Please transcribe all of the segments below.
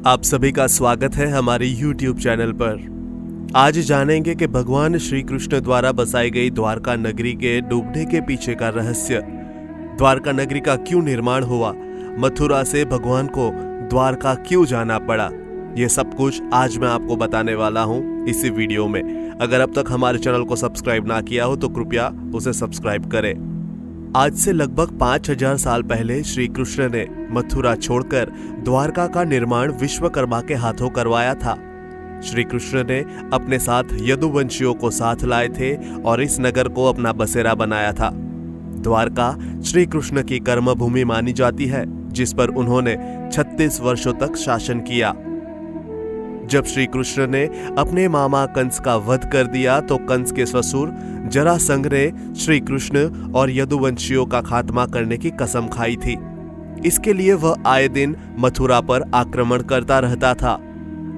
आप सभी का स्वागत है हमारे YouTube चैनल पर। आज जानेंगे कि भगवान श्री कृष्ण द्वारा बसाई गई द्वारका नगरी के डूबने के पीछे का रहस्य, द्वारका नगरी का क्यों निर्माण हुआ, मथुरा से भगवान को द्वारका क्यों जाना पड़ा। ये सब कुछ आज मैं आपको बताने वाला हूँ इसी वीडियो में। अगर अब तक हमारे चैनल को सब्सक्राइब ना किया हो तो कृपया उसे सब्सक्राइब करें। आज से लगभग 5000 साल पहले श्री कृष्ण ने मथुरा छोड़कर द्वारका का निर्माण विश्वकर्मा के हाथों करवाया था। श्री कृष्ण ने अपने साथ यदुवंशियों को साथ लाए थे और इस नगर को अपना बसेरा बनाया था। द्वारका श्री कृष्ण की कर्मभूमि मानी जाती है, जिस पर उन्होंने 36 वर्षों तक शासन किया। जब श्री कृष्ण ने अपने मामा कंस का वध कर दिया तो कंस के ससुर जरासंध ने श्री कृष्ण और यदुवंशियों का खात्मा करने की कसम खाई थी। इसके लिए वह आए दिन मथुरा पर आक्रमण करता रहता था।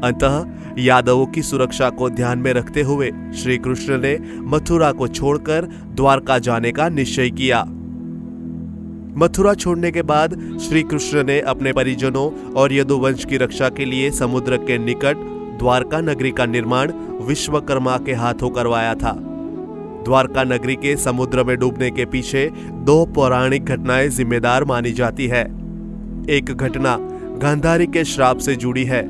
अतः यादवों की सुरक्षा को ध्यान में रखते हुए श्री कृष्ण ने मथुरा को छोड़कर द्वारका जाने का निश्चय किया। मथुरा छोड़ने के बाद श्री कृष्ण ने अपने परिजनों और यदुवंश की रक्षा के लिए समुद्र के निकट द्वारका नगरी का निर्माण विश्वकर्मा के हाथों करवाया था। द्वारका नगरी के समुद्र में डूबने के पीछे 2 पौराणिक घटनाएं जिम्मेदार मानी जाती है। एक घटना गांधारी के श्राप से जुड़ी है,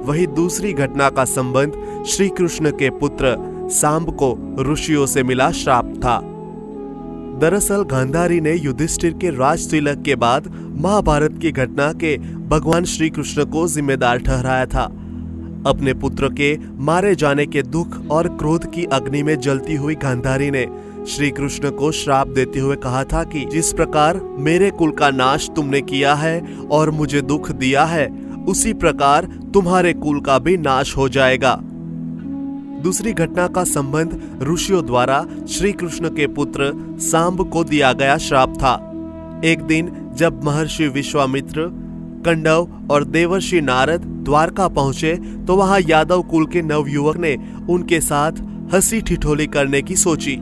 वही दूसरी घटना का संबंध श्री कृष्ण के पुत्र सांब को ऋषियों से मिला श्राप था। दरअसल गांधारी ने युधिष्ठिर के राज तिलक के बाद महाभारत की घटना के भगवान श्री कृष्ण को जिम्मेदार ठहराया था। अपने पुत्र के मारे जाने के दुख और क्रोध की अग्नि में जलती हुई गांधारी ने श्री कृष्ण को श्राप देते हुए कहा था कि जिस प्रकार मेरे कुल का नाश तुमने किया है और मुझे दुख दिया है, उसी प्रकार तुम्हारे कुल का भी नाश हो जाएगा। दूसरी घटना का संबंध ऋषियों द्वारा श्री कृष्ण के पुत्र सांब को दिया गया श्राप था। एक दिन जब महर्षि विश्वामित्र, कंडव और देवर्षि नारद द्वारका पहुंचे तो वहां यादव कुल के नवयुवक ने उनके साथ हंसी ठिठोली करने की सोची।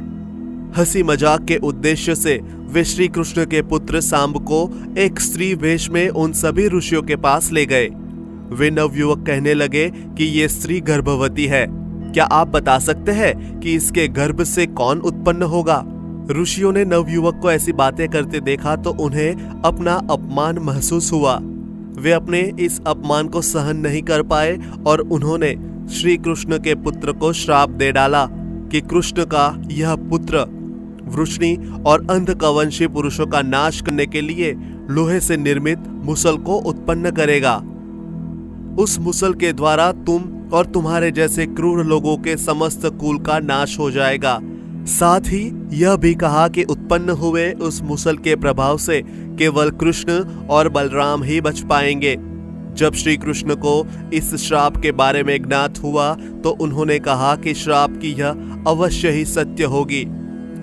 हंसी मजाक के उद्देश्य से वे श्री कृष्ण के पुत्र सांब को एक स्त्री वेश में उन सभी ऋषियों के पास ले गए। वे नवयुवक कहने लगे कि ये स्त्री गर्भवती है, क्या आप बता सकते हैं कि इसके गर्भ से कौन उत्पन्न होगा। ऋषियों ने नवयुवक को ऐसी बातें करते देखा तो उन्हें अपना अपमान महसूस हुआ। वे अपने इस अपमान को सहन नहीं कर पाए और उन्होंने श्री कृष्ण के पुत्र को श्राप दे डाला कि कृष्ण का यह पुत्र वृष्णि और अंधकवंशी पुरुषों का नाश करने के लिए लोहे से निर्मित मुसल को उत्पन्न करेगा। उस मुसल के द्वारा तुम और तुम्हारे जैसे क्रूर लोगों के समस्त कुल का नाश हो जाएगा। साथ ही यह भी कहा कि उत्पन्न हुए उस मुसल के प्रभाव से केवल कृष्ण और बलराम ही बच पाएंगे। जब श्री कृष्ण को इस श्राप के बारे में ज्ञात हुआ तो उन्होंने कहा कि श्राप की यह अवश्य ही सत्य होगी।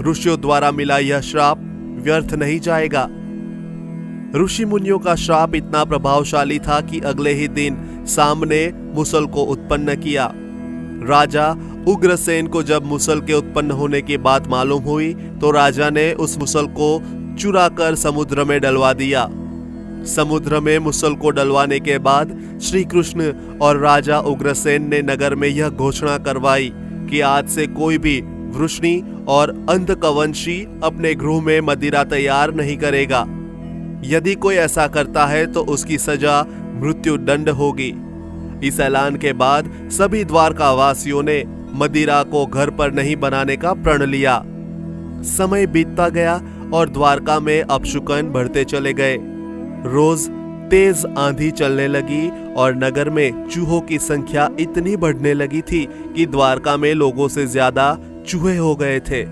ऋषियों द्वारा मिला यह श्राप व्यर्थ नहीं जाएगा। ऋषि मुनियों का श्राप इतना प्रभावशाली था कि अगले ही दिन सांब ने मुसल को उत्पन्न किया। राजा उग्रसेन को जब मुसल के उत्पन्न होने की बात मालूम हुई तो राजा ने उस मुसल को चुरा कर समुद्र में डलवा दिया। समुद्र में मुसल को डलवाने के बाद श्री कृष्ण और राजा उग्रसेन ने नगर में यह घोषणा करवाई कि आज से कोई भी वृष्णि और अंधकवंशी अपने गृह में मदिरा तैयार नहीं करेगा। यदि कोई ऐसा करता है तो उसकी सजा मृत्यु दंड होगी। इस ऐलान के बाद सभी द्वारका वासियों ने मदिरा को घर पर नहीं बनाने का प्रण लिया। समय बीतता गया और द्वारका में अपशुकन बढ़ते चले गए। रोज तेज आंधी चलने लगी और नगर में चूहों की संख्या इतनी बढ़ने लगी थी कि द्वारका में लोगों से ज्यादा चूहे हो गए थे।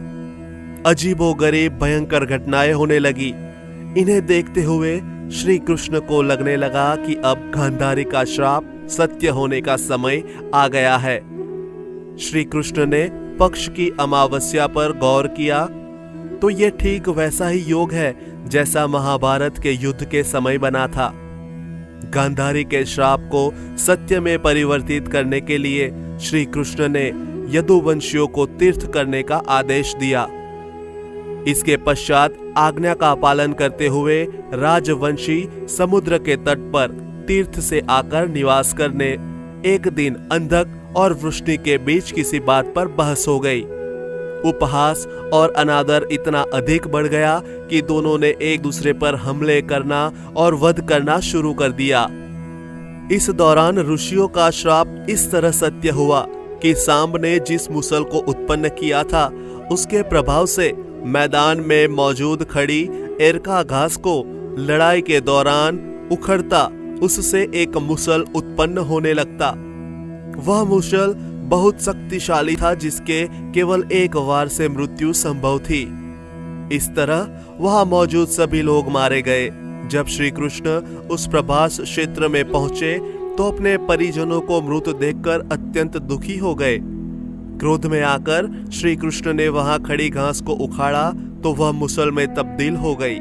अजीबोगरीब भयंकर घटनाएं होने लगी। इन्हें देखते हुए श्री कृष्ण को लगने लगा कि अब गांधारी का श्राप सत्य होने का समय आ गया है। श्री कृष्ण ने पक्ष की अमावस्या पर गौर किया तो ये ठीक वैसा ही योग है जैसा महाभारत के युद्ध के समय बना था। गांधारी के श्राप को सत्य में परिवर्तित करने के लिए श्री कृष्ण ने यदुवंशियों को तीर्थ करने का आदेश दिया। इसके पश्चात आज्ञा का पालन करते हुए राजवंशी समुद्र के तट पर तीर्थ से आकर निवास करने। एक दिन अंधक और वृष्णि के बीच किसी बात पर बहस हो गई। उपहास और अनादर इतना अधिक बढ़ गया कि दोनों ने एक दूसरे पर हमले करना और वध करना शुरू कर दिया। इस दौरान ऋषियों का श्राप इस तरह सत्य हुआ कि सांब ने जिस मुसल को उत्पन्न किया था उसके प्रभाव से मैदान में मौजूद खड़ी एरका घास को लड़ाई के दौरान उखड़ता उससे एक मुसल उत्पन्न होने लगता। वह मुसल बहुत शक्तिशाली था जिसके केवल एक वार से मृत्यु संभव थी। इस तरह वहां मौजूद सभी लोग मारे गए। जब श्री कृष्ण उस प्रभास क्षेत्र में पहुंचे तो अपने परिजनों को मृत देखकर अत्यंत दुखी हो गए। क्रोध में आकर श्री कृष्ण ने वहां खड़ी घास को उखाड़ा तो वह मुसल में तब्दील हो गई।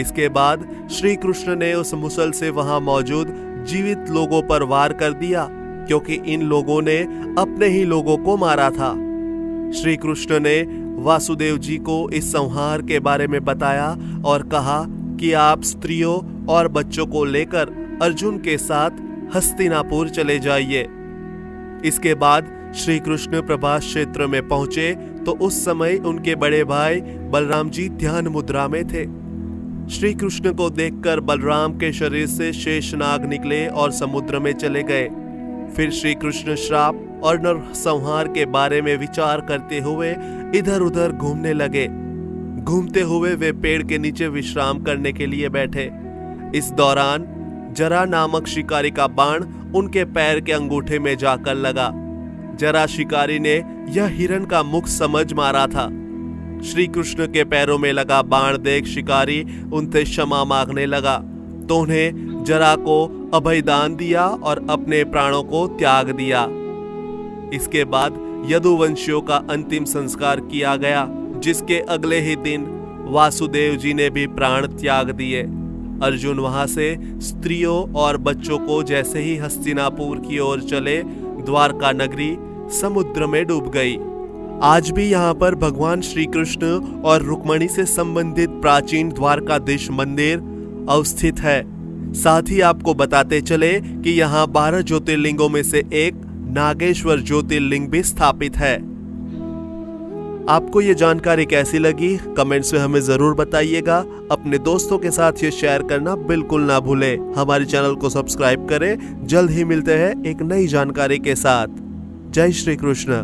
इसके बाद श्री कृष्ण ने उस मुसल से वहां मौजूद जीवित लोगों पर वार कर दिया, क्योंकि इन लोगों ने अपने ही लोगों को मारा था। श्री कृष्ण ने वासुदेव जी को इस संहार के बारे में बताया और कहा कि आप स्त्रियों और बच्चों को लेकर अर्जुन के साथ हस्तिनापुर चले जाइए। इसके बाद श्री कृष्ण प्रभास क्षेत्र में पहुंचे तो उस समय उनके बड़े भाई बलराम जी ध्यान मुद्रा में थे। श्री कृष्ण को देखकर बलराम के शरीर से शेषनाग निकले और समुद्र में चले गए। फिर श्री कृष्ण श्राप और नरसंहार के बारे में विचार करते हुए इधर उधर घूमने लगे। घूमते हुए वे पेड़ के नीचे विश्राम करने के लिए बैठे। इस दौरान जरा नामक शिकारी का बाण उनके पैर के अंगूठे में जाकर लगा। जरा शिकारी ने यह हिरण का मुख समझ मारा था। श्री कृष्ण के पैरों में लगा बाण देख शिकारी उनसे क्षमा मांगने लगा तो उन्हें जरा को अभयदान दिया और अपने प्राणों को त्याग दिया। इसके बाद यदुवंशियों का अंतिम संस्कार किया गया, जिसके अगले ही दिन वासुदेव जी ने भी प्राण त्याग दिए। अर्जुन वहां से स्त्रियों और बच्चों को जैसे ही हस्तिनापुर की ओर चले, द्वारका नगरी समुद्र में डूब गई। आज भी यहाँ पर भगवान श्री कृष्ण और रुक्मणी से संबंधित प्राचीन द्वारकाधीश मंदिर अवस्थित है। साथ ही आपको बताते चले कि यहाँ 12 ज्योतिर्लिंगों में से एक नागेश्वर ज्योतिर्लिंग भी स्थापित है। आपको ये जानकारी कैसी लगी कमेंट्स में हमें जरूर बताइएगा। अपने दोस्तों के साथ ये शेयर करना बिल्कुल ना भूलें। हमारे चैनल को सब्सक्राइब करें। जल्द ही मिलते हैं एक नई जानकारी के साथ। जय श्री कृष्ण।